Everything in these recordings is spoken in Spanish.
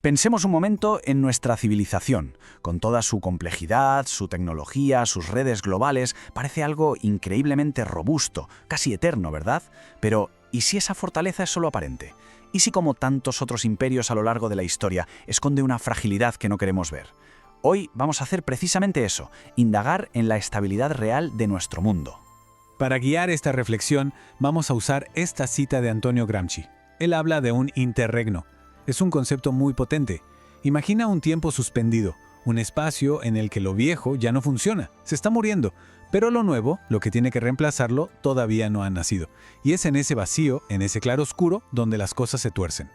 Pensemos un momento en nuestra civilización. Con toda su complejidad, su tecnología, sus redes globales, parece algo increíblemente robusto, casi eterno, ¿verdad? Pero, ¿y si esa fortaleza es solo aparente? ¿Y si, como tantos otros imperios a lo largo de la historia, esconde una fragilidad que no queremos ver? Hoy vamos a hacer precisamente eso, indagar en la estabilidad real de nuestro mundo. Para guiar esta reflexión, vamos a usar esta cita de Antonio Gramsci. Él habla de un interregno. Es un concepto muy potente. Imagina un tiempo suspendido, un espacio en el que lo viejo ya no funciona, se está muriendo, pero lo nuevo, lo que tiene que reemplazarlo, todavía no ha nacido. Y es en ese vacío, en ese claroscuro, donde las cosas se tuercen.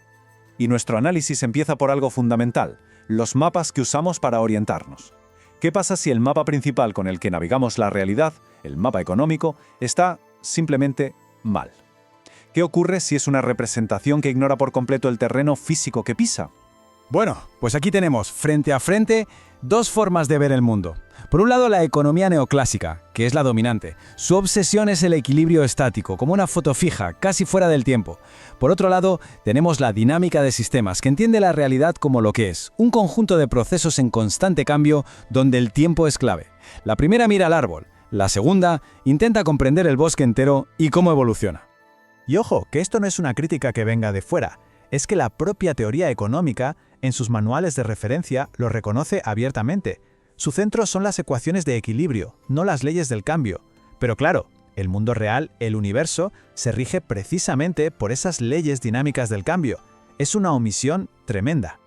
Y nuestro análisis empieza por algo fundamental, los mapas que usamos para orientarnos. ¿Qué pasa si el mapa principal con el que navegamos la realidad, el mapa económico, está simplemente mal? ¿Qué ocurre si es una representación que ignora por completo el terreno físico que pisa? Bueno, pues aquí tenemos, frente a frente, dos formas de ver el mundo. Por un lado, la economía neoclásica, que es la dominante. Su obsesión es el equilibrio estático, como una foto fija, casi fuera del tiempo. Por otro lado, tenemos la dinámica de sistemas, que entiende la realidad como lo que es, un conjunto de procesos en constante cambio donde el tiempo es clave. La primera mira al árbol, la segunda intenta comprender el bosque entero y cómo evoluciona. Y ojo, que esto no es una crítica que venga de fuera, es que la propia teoría económica, en sus manuales de referencia, lo reconoce abiertamente. Su centro son las ecuaciones de equilibrio, no las leyes del cambio. Pero claro, el mundo real, el universo, se rige precisamente por esas leyes dinámicas del cambio. Es una omisión tremenda.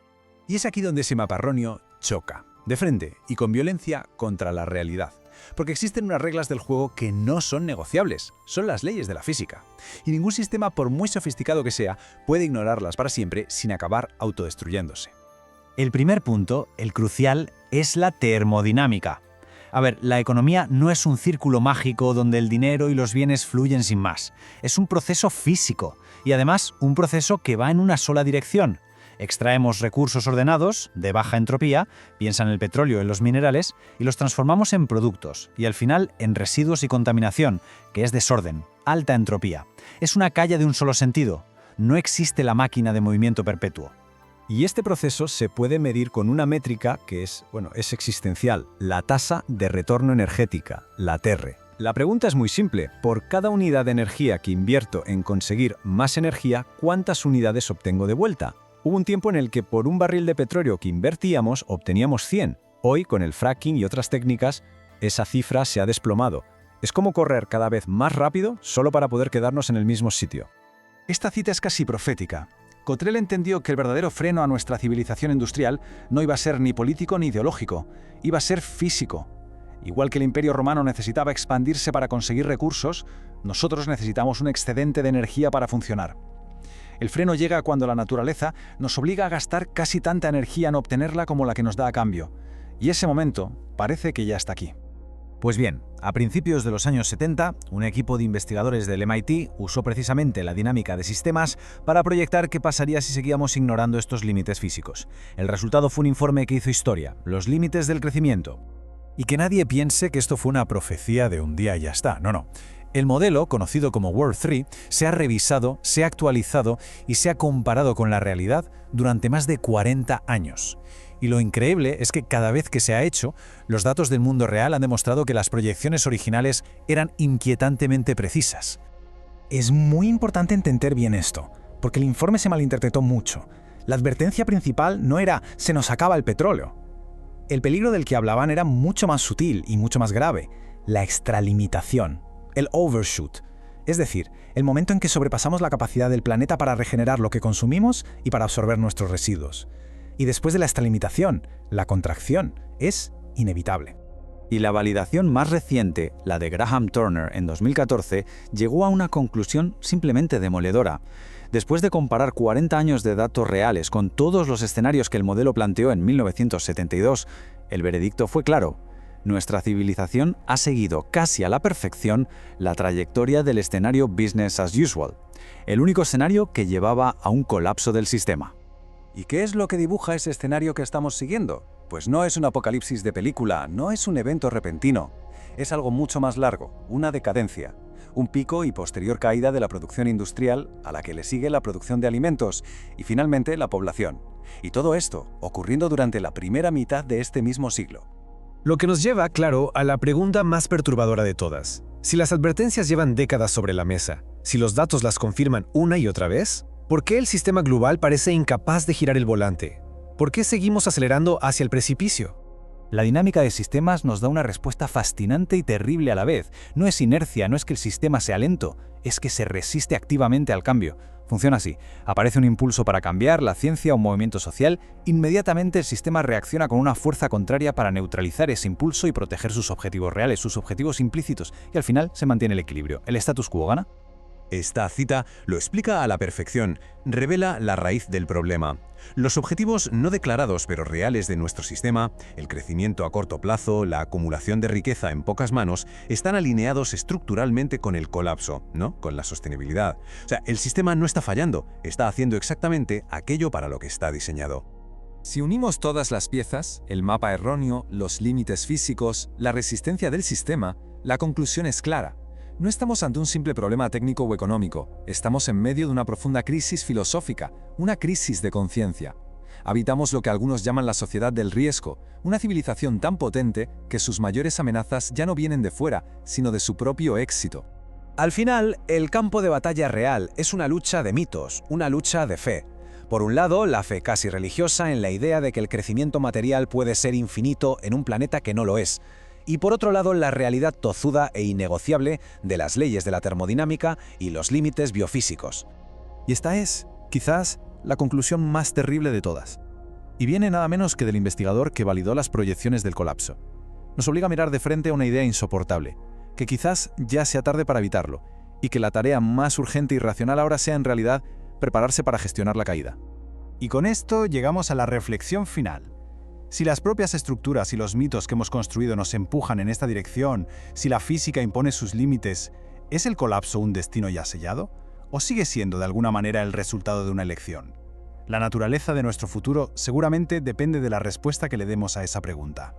Y es aquí donde ese maparronio choca, de frente y con violencia contra la realidad. Porque existen unas reglas del juego que no son negociables, son las leyes de la física. Y ningún sistema, por muy sofisticado que sea, puede ignorarlas para siempre sin acabar autodestruyéndose. El primer punto, el crucial, es la termodinámica. A ver, la economía no es un círculo mágico donde el dinero y los bienes fluyen sin más. Es un proceso físico, y además un proceso que va en una sola dirección. Extraemos recursos ordenados, de baja entropía, piensa en el petróleo y en los minerales, y los transformamos en productos, y al final en residuos y contaminación, que es desorden, alta entropía. Es una calle de un solo sentido. No existe la máquina de movimiento perpetuo. Y este proceso se puede medir con una métrica que es existencial, la tasa de retorno energética, la TR. La pregunta es muy simple. Por cada unidad de energía que invierto en conseguir más energía, ¿cuántas unidades obtengo de vuelta? Hubo un tiempo en el que por un barril de petróleo que invertíamos obteníamos 100. Hoy, con el fracking y otras técnicas, esa cifra se ha desplomado. Es como correr cada vez más rápido solo para poder quedarnos en el mismo sitio. Esta cita es casi profética. Cottrell entendió que el verdadero freno a nuestra civilización industrial no iba a ser ni político ni ideológico, iba a ser físico. Igual que el Imperio Romano necesitaba expandirse para conseguir recursos, nosotros necesitamos un excedente de energía para funcionar. El freno llega cuando la naturaleza nos obliga a gastar casi tanta energía en obtenerla como la que nos da a cambio. Y ese momento parece que ya está aquí. Pues bien, a principios de los años 70, un equipo de investigadores del MIT usó precisamente la dinámica de sistemas para proyectar qué pasaría si seguíamos ignorando estos límites físicos. El resultado fue un informe que hizo historia, los límites del crecimiento. Y que nadie piense que esto fue una profecía de un día y ya está. No. El modelo, conocido como World 3, se ha revisado, se ha actualizado y se ha comparado con la realidad durante más de 40 años. Y lo increíble es que cada vez que se ha hecho, los datos del mundo real han demostrado que las proyecciones originales eran inquietantemente precisas. Es muy importante entender bien esto, porque el informe se malinterpretó mucho. La advertencia principal no era «se nos acaba el petróleo». El peligro del que hablaban era mucho más sutil y mucho más grave, la extralimitación. El overshoot, es decir, el momento en que sobrepasamos la capacidad del planeta para regenerar lo que consumimos y para absorber nuestros residuos. Y después de la extralimitación, la contracción es inevitable. Y la validación más reciente, la de Graham Turner en 2014, llegó a una conclusión simplemente demoledora. Después de comparar 40 años de datos reales con todos los escenarios que el modelo planteó en 1972, el veredicto fue claro. Nuestra civilización ha seguido casi a la perfección la trayectoria del escenario business as usual, el único escenario que llevaba a un colapso del sistema. ¿Y qué es lo que dibuja ese escenario que estamos siguiendo? Pues no es un apocalipsis de película, no es un evento repentino. Es algo mucho más largo, una decadencia. un pico y posterior caída de la producción industrial, a la que le sigue la producción de alimentos, y finalmente la población. Y todo esto ocurriendo durante la primera mitad de este mismo siglo. Lo que nos lleva, claro, a la pregunta más perturbadora de todas. Si las advertencias llevan décadas sobre la mesa, si los datos las confirman una y otra vez, ¿por qué el sistema global parece incapaz de girar el volante? ¿Por qué seguimos acelerando hacia el precipicio? La dinámica de sistemas nos da una respuesta fascinante y terrible a la vez. No es inercia, no es que el sistema sea lento, es que se resiste activamente al cambio. Funciona así. Aparece un impulso para cambiar, la ciencia o un movimiento social, inmediatamente el sistema reacciona con una fuerza contraria para neutralizar ese impulso y proteger sus objetivos reales, sus objetivos implícitos, y al final se mantiene el equilibrio. ¿El status quo gana? Esta cita lo explica a la perfección, revela la raíz del problema. Los objetivos no declarados pero reales de nuestro sistema, el crecimiento a corto plazo, la acumulación de riqueza en pocas manos, están alineados estructuralmente con el colapso, ¿no? Con la sostenibilidad. O sea, el sistema no está fallando, está haciendo exactamente aquello para lo que está diseñado. Si unimos todas las piezas, el mapa erróneo, los límites físicos, la resistencia del sistema, la conclusión es clara. No estamos ante un simple problema técnico o económico, estamos en medio de una profunda crisis filosófica, una crisis de conciencia. Habitamos lo que algunos llaman la sociedad del riesgo, una civilización tan potente que sus mayores amenazas ya no vienen de fuera, sino de su propio éxito. Al final, el campo de batalla real es una lucha de mitos, una lucha de fe. Por un lado, la fe casi religiosa en la idea de que el crecimiento material puede ser infinito en un planeta que no lo es. Y por otro lado, la realidad tozuda e innegociable de las leyes de la termodinámica y los límites biofísicos. Y esta es, quizás, la conclusión más terrible de todas. Y viene nada menos que del investigador que validó las proyecciones del colapso. Nos obliga a mirar de frente a una idea insoportable, que quizás ya sea tarde para evitarlo, y que la tarea más urgente y racional ahora sea en realidad prepararse para gestionar la caída. Y con esto llegamos a la reflexión final. Si las propias estructuras y los mitos que hemos construido nos empujan en esta dirección, si la física impone sus límites, ¿es el colapso un destino ya sellado? ¿O sigue siendo de alguna manera el resultado de una elección? La naturaleza de nuestro futuro seguramente depende de la respuesta que le demos a esa pregunta.